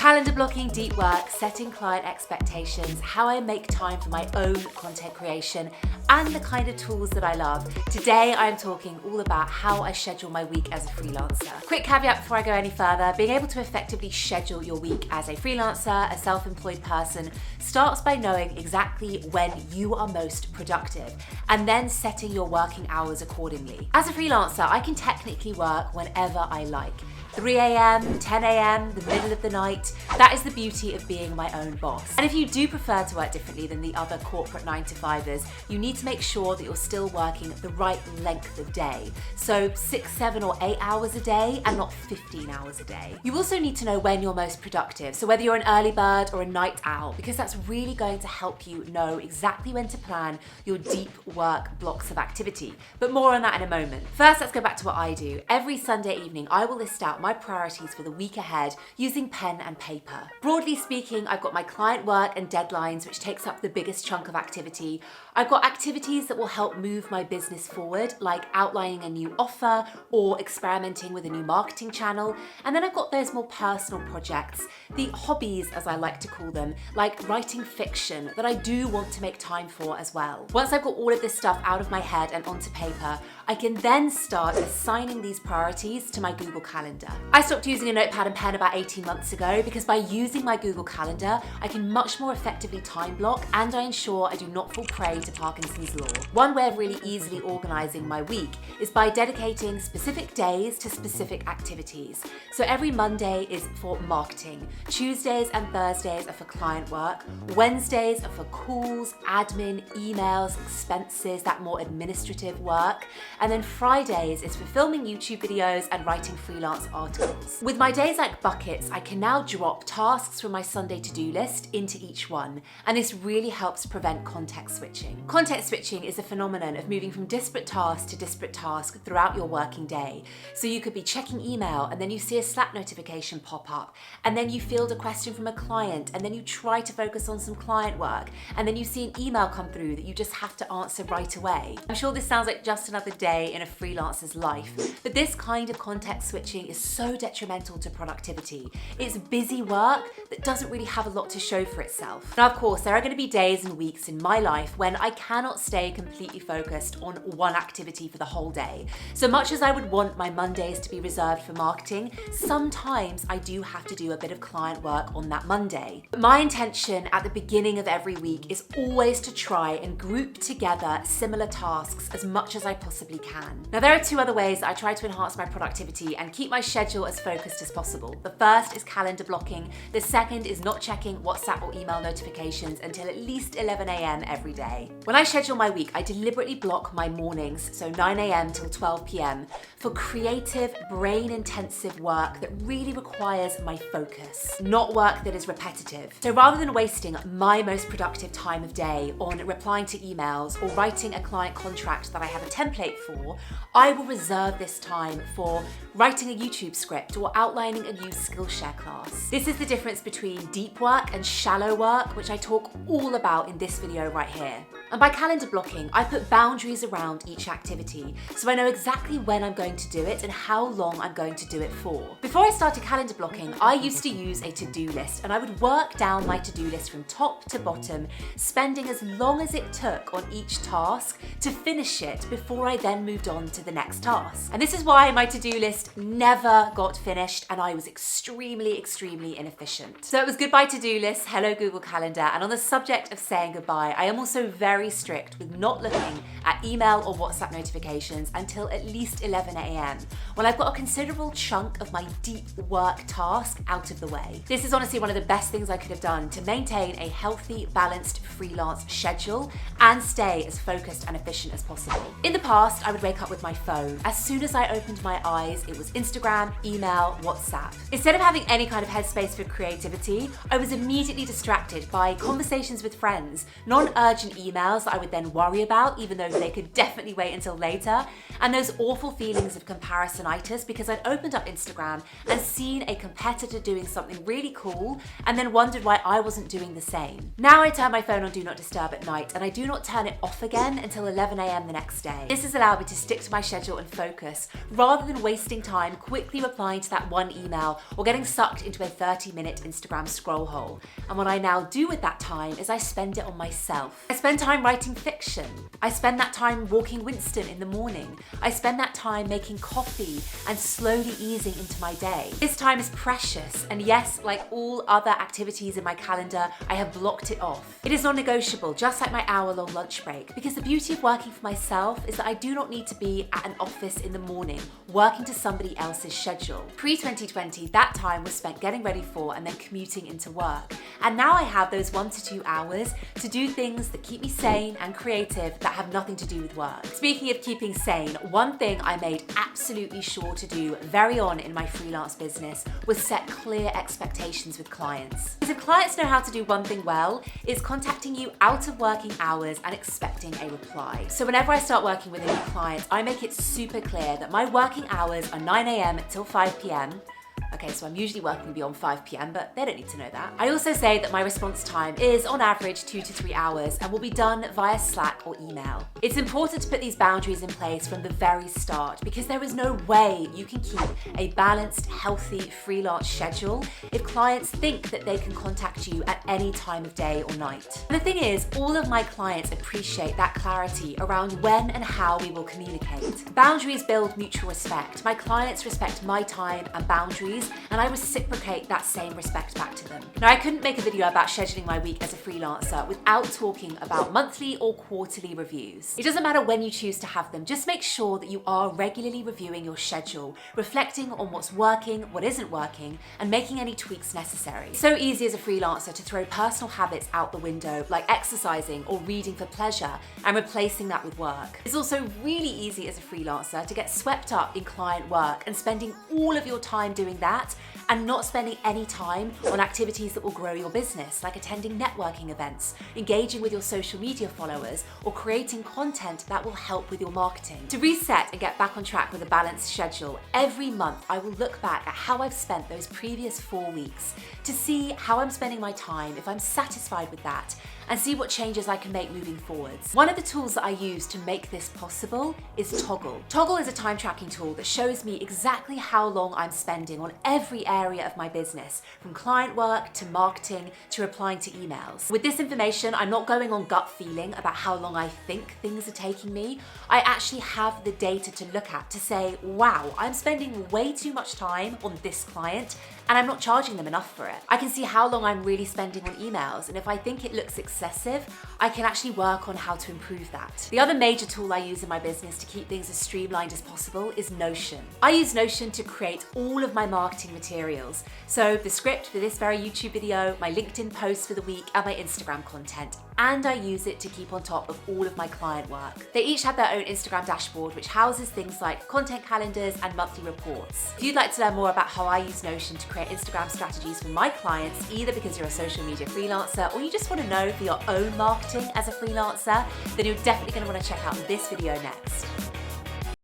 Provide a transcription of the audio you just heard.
Calendar blocking, deep work, setting client expectations, how I make time for my own content creation, and the kind of tools that I love. Today, I'm talking all about how I schedule my week as a freelancer. Quick caveat before I go any further, being able to effectively schedule your week as a freelancer, a self-employed person, starts by knowing exactly when you are most productive, and then setting your working hours accordingly. As a freelancer, I can technically work whenever I like. 3 a.m., 10 a.m., the middle of the night. That is the beauty of being my own boss. And if you do prefer to work differently than the other corporate 9-to-5ers, you need to make sure that you're still working the right length of day. So 6, 7, or 8 hours a day and not 15 hours a day. You also need to know when you're most productive. So whether you're an early bird or a night owl, because that's really going to help you know exactly when to plan your deep work blocks of activity. But more on that in a moment. First, let's go back to what I do. Every Sunday evening, I will list out my priorities for the week ahead using pen and paper. Broadly speaking, I've got my client work and deadlines, which takes up the biggest chunk of activity. I've got activities that will help move my business forward, like outlining a new offer or experimenting with a new marketing channel. And then I've got those more personal projects, the hobbies as I like to call them, like writing fiction that I do want to make time for as well. Once I've got all of this stuff out of my head and onto paper, I can then start assigning these priorities to my Google Calendar. I stopped using a notepad and pen about 18 months ago because by using my Google Calendar, I can much more effectively time block and I ensure I do not fall prey to Parkinson's law. One way of really easily organizing my week is by dedicating specific days to specific activities. So every Monday is for marketing, Tuesdays and Thursdays are for client work, Wednesdays are for calls, admin, emails, expenses, that more administrative work, and then Fridays is for filming YouTube videos and writing freelance articles. With my days like buckets, I can now drop tasks from my Sunday to-do list into each one, and this really helps prevent context switching. Context switching is a phenomenon of moving from disparate task to disparate task throughout your working day. So you could be checking email and then you see a Slack notification pop up, and then you field a question from a client, and then you try to focus on some client work, and then you see an email come through that you just have to answer right away. I'm sure this sounds like just another day in a freelancer's life, but this kind of context switching is so detrimental to productivity. It's busy work that doesn't really have a lot to show for itself. Now, of course, there are going to be days and weeks in my life when I cannot stay completely focused on one activity for the whole day. So much as I would want my Mondays to be reserved for marketing, sometimes I do have to do a bit of client work on that Monday. But my intention at the beginning of every week is always to try and group together similar tasks as much as I possibly can. Now, there are two other ways that I try to enhance my productivity and keep my schedule as focused as possible. The first is calendar blocking. The second is not checking WhatsApp or email notifications until at least 11 a.m. every day. When I schedule my week, I deliberately block my mornings, so 9 a.m. till 12 p.m, for creative, brain-intensive work that really requires my focus, not work that is repetitive. So rather than wasting my most productive time of day on replying to emails or writing a client contract that I have a template for, I will reserve this time for writing a YouTube script or outlining a new Skillshare class. This is the difference between deep work and shallow work, which I talk all about in this video right here. And by calendar blocking, I put boundaries around each activity, so I know exactly when I'm going to do it and how long I'm going to do it for. Before I started calendar blocking, I used to use a to-do list, and I would work down my to-do list from top to bottom, spending as long as it took on each task to finish it before I then moved on to the next task. And this is why my to-do list never got finished, and I was extremely inefficient. So it was goodbye to-do list, hello Google Calendar, and on the subject of saying goodbye, I am also very strict with not looking at email or WhatsApp notifications until at least 11 a.m, when I've got a considerable chunk of my deep work task out of the way. This is honestly one of the best things I could have done to maintain a healthy, balanced freelance schedule and stay as focused and efficient as possible. In the past, I would wake up with my phone. As soon as I opened my eyes, it was Instagram, email, WhatsApp. Instead of having any kind of headspace for creativity, I was immediately distracted by conversations with friends, non-urgent emails that I would then worry about, even though they could definitely wait until later, and those awful feelings of comparisonitis because I'd opened up Instagram and seen a competitor doing something really cool and then wondered why I wasn't doing the same. Now I turn my phone on Do Not Disturb at night, and I do not turn it off again until 11 a.m. the next day. This has allowed me to stick to my schedule and focus, rather than wasting time quickly quickly replying to that one email or getting sucked into a 30-minute Instagram scroll hole. And what I now do with that time is I spend it on myself. I spend time writing fiction. I spend that time walking Winston in the morning. I spend that time making coffee and slowly easing into my day. This time is precious, and yes, like all other activities in my calendar, I have blocked it off. It is non-negotiable, just like my hour-long lunch break, because the beauty of working for myself is that I do not need to be at an office in the morning, working to somebody else's schedule. Pre-2020, that time was spent getting ready for and then commuting into work. And now I have those 1 to 2 hours to do things that keep me sane and creative that have nothing to do with work. Speaking of keeping sane, one thing I made absolutely sure to do very on in my freelance business was set clear expectations with clients. Because if clients know how to do one thing well, it's contacting you out of working hours and expecting a reply. So whenever I start working with a new client, I make it super clear that my working hours are 9 a.m. till 5 p.m. Okay, so I'm usually working beyond 5 p.m, but they don't need to know that. I also say that my response time is on average 2 to 3 hours and will be done via Slack or email. It's important to put these boundaries in place from the very start because there is no way you can keep a balanced, healthy freelance schedule if clients think that they can contact you at any time of day or night. And the thing is, all of my clients appreciate that clarity around when and how we will communicate. Boundaries build mutual respect. My clients respect my time and boundaries, and I reciprocate that same respect back to them. Now, I couldn't make a video about scheduling my week as a freelancer without talking about monthly or quarterly reviews. It doesn't matter when you choose to have them, just make sure that you are regularly reviewing your schedule, reflecting on what's working, what isn't working, and making any tweaks necessary. It's so easy as a freelancer to throw personal habits out the window, like exercising or reading for pleasure, and replacing that with work. It's also really easy as a freelancer to get swept up in client work and spending all of your time doing that and not spending any time on activities that will grow your business, like attending networking events, engaging with your social media followers, or creating content that will help with your marketing. To reset and get back on track with a balanced schedule, every month I will look back at how I've spent those previous 4 weeks to see how I'm spending my time, if I'm satisfied with that, and see what changes I can make moving forwards. One of the tools that I use to make this possible is Toggl. Toggl is a time tracking tool that shows me exactly how long I'm spending on every area of my business, from client work to marketing to replying to emails. With this information, I'm not going on gut feeling about how long I think things are taking me. I actually have the data to look at to say, wow, I'm spending way too much time on this client and I'm not charging them enough for it. I can see how long I'm really spending on emails, and if I think it looks excessive, I can actually work on how to improve that. The other major tool I use in my business to keep things as streamlined as possible is Notion. I use Notion to create all of my marketing materials. So the script for this very YouTube video, my LinkedIn posts for the week, and my Instagram content. And I use it to keep on top of all of my client work. They each have their own Instagram dashboard, which houses things like content calendars and monthly reports. If you'd like to learn more about how I use Notion to create Instagram strategies for my clients, either because you're a social media freelancer or you just want to know for your own marketing as a freelancer, then you're definitely going to want to check out this video next.